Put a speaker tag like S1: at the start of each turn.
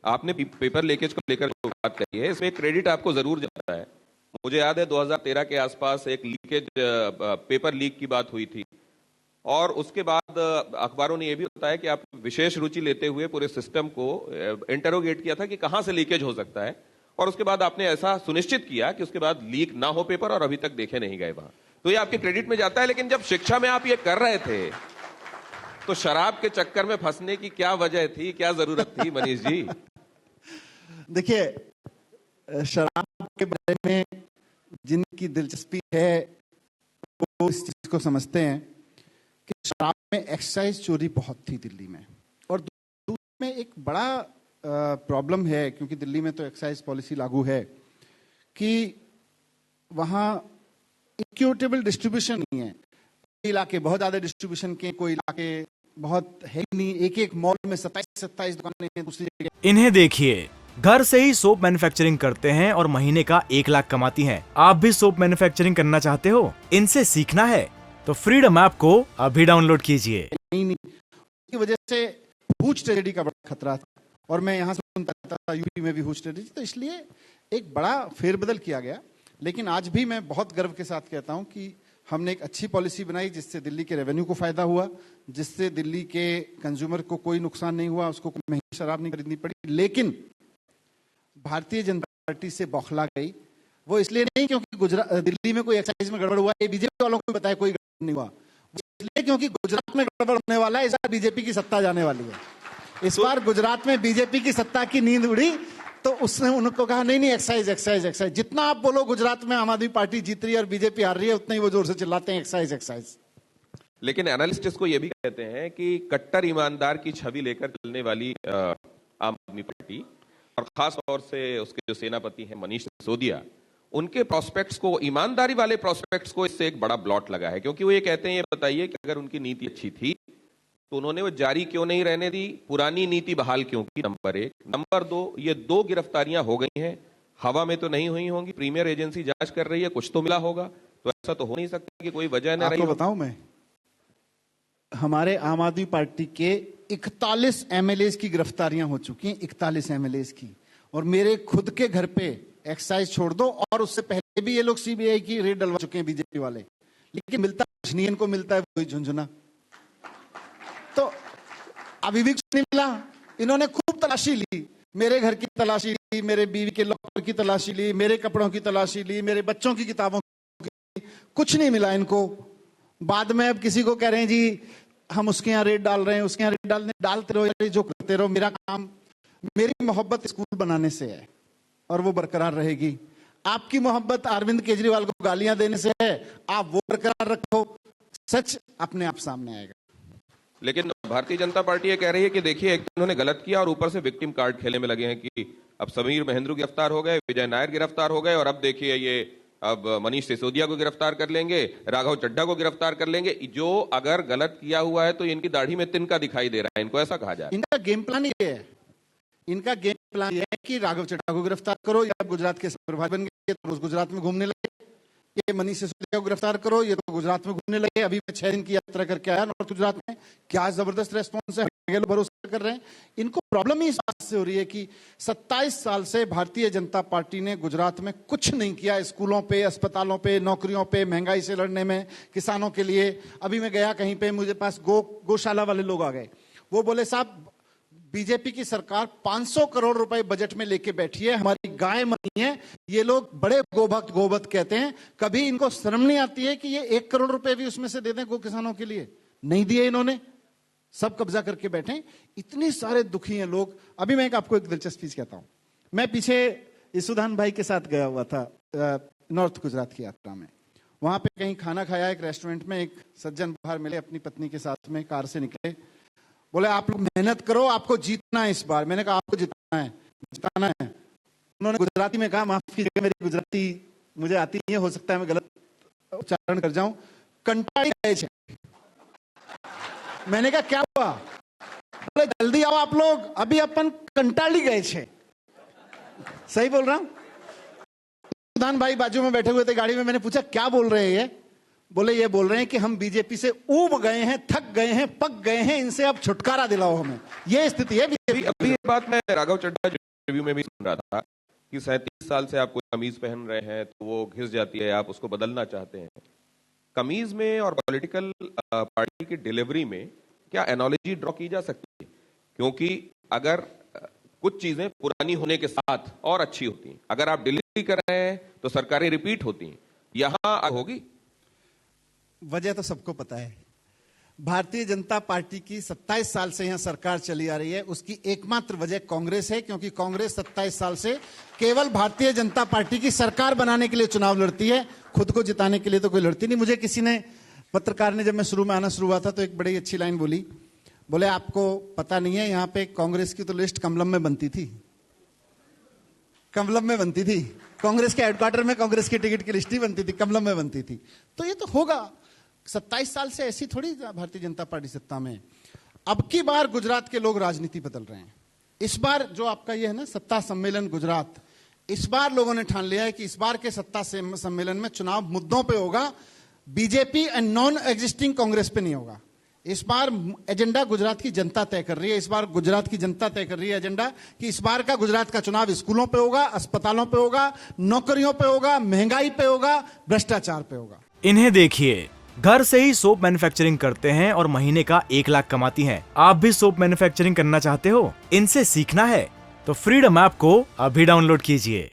S1: आपने paper leakage को लेकर जो बात कही है, इसमें क्रेडिट आपको जरूर जाता है। मुझे याद है 2013 के आसपास एक लीकेज पेपर लीक की बात हुई थी, और उसके बाद अखबारों ने यह भी बताया कि आप विशेष रुचि लेते हुए पूरे सिस्टम को इंटरोगेट किया था कि कहां से लीकेज हो सकता है, और उसके बाद आपने ऐसा सुनिश्चित किया कि उसके बाद लीक ना हो पेपर, और अभी तक देखे नहीं गए वहां। तो ये आपके क्रेडिट में जाता है। लेकिन जब शिक्षा में आप ये कर रहे थे तो शराब के चक्कर में फंसने की क्या वजह थी, क्या जरूरत थी मनीष जी?
S2: देखिए, शराब के बारे में जिनकी दिलचस्पी है वो इस चीज को समझते हैं कि शराब में एक्साइज चोरी बहुत थी दिल्ली में, और दूसरे में एक बड़ा प्रॉब्लम है, क्योंकि दिल्ली में तो एक्साइज पॉलिसी लागू है कि वहां इक्विटेबल डिस्ट्रीब्यूशन नहीं है। कोई इलाके बहुत ज्यादा डिस्ट्रीब्यूशन के, कोई इलाके बहुत है नहीं। एक एक मॉल में 27 दुकानें हैं, दूसरी जगह।
S3: इन्हें देखिए, घर से ही सोप मैन्युफैक्चरिंग करते हैं और महीने का 1 लाख कमाती हैं। आप भी सोप मैन्युफैक्चरिंग करना चाहते हो? इनसे सीखना है तो फ्रीडम ऐप को अभी डाउनलोड कीजिए।
S2: नहीं, इसकी वजह से हुज ट्रेजेडी का बड़ा खतरा था, और मैं यहाँ से सुनता था यूपी में भी हुज ट्रेजेडी, तो इसलिए एक बड़ा फेरबदल किया गया। लेकिन आज भी मैं बहुत गर्व के साथ कहता हूं कि हमने एक अच्छी पॉलिसी बनाई जिससे दिल्ली के रेवेन्यू को फायदा हुआ, जिससे दिल्ली के कंज्यूमर को कोई नुकसान नहीं हुआ, उसको कोई महंगी शराब नहीं खरीदनी पड़ी। लेकिन भारतीय जनता पार्टी से बौखला गई। वो इसलिए नहीं क्योंकि दिल्ली में कोई एक्साइज में गड़बड़ हुआ, ये बीजेपी वालों को बताया कोई गड़बड़ नहीं हुआ, इसलिए क्योंकि गुजरात में गड़बड़ होने वाला है। इस बार बीजेपी की सत्ता जाने वाली है। इस बार गुजरात में बीजेपी की सत्ता की नींद उड़ी, तो उसने उनको कहा नहीं एक्साइज एक्साइज एक्साइज। जितना आप बोलो गुजरात में आम आदमी पार्टी जीत रही है और बीजेपी हार रही है, उतना ही वो जोर से चिल्लाते हैं एक्साइज एक्साइज।
S1: लेकिन एनालिस्ट इसको ये भी कहते हैं कि कट्टर ईमानदार की छवि लेकर चलने वाली आम आदमी पार्टी, और खास तौर से उसके जो सेनापति हैं मनीष सिसोदिया, उनके प्रोस्पेक्ट्स को, ईमानदारी वाले प्रोस्पेक्ट्स को इससे एक बड़ा ब्लॉट लगा है। क्योंकि वो ये कहते हैं, ये बताइए कि अगर उनकी नीति अच्छी थी तो उन्होंने वो जारी क्यों नहीं रहने दी, पुरानी नीति बहाल क्यों की? नंबर 1। नंबर 2, ये 2 गिरफ्तारियां हो गई हैं, हवा में तो नहीं हुई होंगी, प्रीमियर एजेंसी जांच कर रही है, कुछ तो मिला होगा। तो ऐसा तो हो नहीं सकता कि कोई वजह न रही।
S2: आपको बताऊं मैं, हमारे आम आदमी पार्टी के 41 एमएलए की गिरफ्तारियां हो चुकी हैं, 41 एमएलए की। और मेरे खुद के घर पे एक्साइज छोड़ दो, और उससे पहले भी ये लोग सीबीआई की रेड डलवा चुके हैं बीजेपी वाले, लेकिन मिलता कुछ नहीं, इनको मिलता है वही झुंझुना। तो अभी भी कुछ नहीं मिला। इन्होंने खूब तलाशी ली, मेरे घर की तलाशी ली, मेरे बीवी के लॉकर की तलाशी ली, मेरे कपड़ों की तलाशी ली, मेरे बच्चों की किताबों की, कुछ नहीं मिला इनको। बाद में अब किसी को कह रहे हैं जी हम उसके यहाँ रेड डाल रहे हैं, उसके यहाँ रेड डालते रहो, जो करते रहो। मेरा काम, मेरी मोहब्बत स्कूल बनाने से है और वो बरकरार रहेगी। आपकी मोहब्बत अरविंद केजरीवाल को गालियां देने से है, आप वो बरकरार रखो, सच अपने आप सामने आएगा।
S1: लेकिन भारतीय जनता पार्टी ये कह रही है कि देखिए, एक तो उन्होंने गलत किया और ऊपर से विक्टिम कार्ड खेलने में लगे हैं कि अब समीर महेंद्रू गिरफ्तार हो गए, विजय नायर गिरफ्तार हो गए, और अब देखिए ये अब मनीष सिसोदिया को गिरफ्तार कर लेंगे, राघव चड्ढा को गिरफ्तार कर लेंगे। जो अगर गलत किया हुआ है तो इनकी दाढ़ी में तिनका दिखाई दे रहा है, इनको ऐसा कहा जाए।
S2: इनका गेम प्लान ये है, इनका गेम प्लान ये है कि राघव चड्ढा को गिरफ्तार करो, या गुजरात के प्रभारी बन गए तो रोज गुजरात में घूमने लगे। ये मनीष सिसोदिया को गिरफ्तार करो, ये तो गुजरात में घूमने लगे। अभी मैं 6 दिन की यात्रा करके आया नॉर्थ गुजरात में, क्या जबरदस्त रेस्पॉन्स है, लोग भरोसा कर रहे हैं। इनको प्रॉब्लम ही इस बात से हो रही है कि 27 साल से भारतीय जनता पार्टी ने गुजरात में कुछ नहीं किया, स्कूलों पे, अस्पतालों पे, नौकरियों पे, महंगाई से लड़ने में, किसानों के लिए। अभी मैं गया कहीं पे, मुझे पास गौशाला वाले लोग आ गए, वो बोले साहब बीजेपी की सरकार 500 करोड़ रुपए बजट में लेके बैठी है, हमारी गाय मरी है। ये लोग बड़े गोभक्त कहते हैं, कभी इनको शर्म नहीं आती है कि ये 1 करोड़ रुपए भी उसमें से दे दें गो किसानों के लिए? नहीं दिए इन्होंने, सब कब्जा करके बैठे। इतने सारे दुखी हैं लोग। अभी मैं आपको एक दिलचस्प चीज कहता हूं। मैं पीछे ईसुदान भाई के साथ गया हुआ था नॉर्थ गुजरात की यात्रा में। वहां पे कहीं खाना खाया एक रेस्टोरेंट में, एक सज्जन बाहर मिले अपनी पत्नी के साथ में, कार से निकले, बोले आप लोग मेहनत करो, आपको जीतना है इस बार। मैंने कहा आपको जितना है, जिताना है। उन्होंने गुजराती में कहा, माफ कीजिएगा मेरी गुजराती मुझे आती नहीं है, हो सकता है मैं गलत उच्चारण कर जाऊं, कंटाળી गए छे। मैंने कहा क्या हुआ? बोले जल्दी आओ आप लोग, अभी अपन कंटाળી गए छे। सही बोल रहा हूं? प्रधान भाई बाजू में बैठे हुए थे गाड़ी में, मैंने पूछा क्या बोल रहे हैं ये? बोले ये बोल रहे हैं कि हम बीजेपी से ऊब गए हैं, थक गए हैं, पक गए हैं, इनसे अब छुटकारा दिलाओ हमें। ये स्थिति है बीजेपी।
S1: अभी ये बात मैं राघव चड्ढा रिव्यू में भी सुन रहा था कि 37 साल से आप कोई कमीज पहन रहे हैं तो वो घिस जाती है, आप उसको बदलना चाहते हैं। कमीज में और पॉलिटिकल पार्टी की डिलीवरी में क्या एनालॉजी ड्रॉ की जा सकती है? क्योंकि अगर कुछ चीजें पुरानी होने के साथ और अच्छी होती हैं, अगर आप डिलीवरी कर रहे हैं तो सरकारें रिपीट होती हैं, यहां होगी।
S2: वजह तो सबको पता है। भारतीय जनता पार्टी की 27 साल से यहां सरकार चली आ रही है, उसकी एकमात्र वजह कांग्रेस है, क्योंकि कांग्रेस 27 साल से केवल भारतीय जनता पार्टी की सरकार बनाने के लिए चुनाव लड़ती है, खुद को जिताने के लिए तो कोई लड़ती नहीं। मुझे किसी ने, पत्रकार ने, जब मैं शुरू में आना शुरू हुआ था तो एक बड़ी अच्छी लाइन बोली, बोले आपको पता नहीं है यहां पे कांग्रेस की तो लिस्ट कमलम में बनती थी, कमलम में बनती थी, कांग्रेस के हेडक्वार्टर में कांग्रेस की टिकट की लिस्ट ही बनती थी, कमलम में बनती थी। तो ये तो होगा, 27 साल से ऐसी थोड़ी भारतीय जनता पार्टी सत्ता में। अब की बार गुजरात के लोग राजनीति बदल रहे हैं। इस बार जो आपका ये है ना सत्ता सम्मेलन गुजरात, इस बार लोगों ने ठान लिया है कि इस बार के सत्ता सम्मेलन में चुनाव मुद्दों पे होगा, BJP and non existing Congress पे नहीं होगा। इस बार एजेंडा गुजरात की जनता तय कर रही है। इस बार गुजरात की जनता तय कर रही है एजेंडा कि इस बार का गुजरात का चुनाव स्कूलों पे होगा, अस्पतालों पे होगा, नौकरियों पे होगा, महंगाई पे होगा, भ्रष्टाचार पे होगा।
S3: इन्हें देखिए, घर से ही सोप मैन्युफैक्चरिंग करते हैं और महीने का 1 लाख कमाती हैं। आप भी सोप मैन्युफैक्चरिंग करना चाहते हो? इनसे सीखना है तो फ्रीडम ऐप को अभी डाउनलोड कीजिए।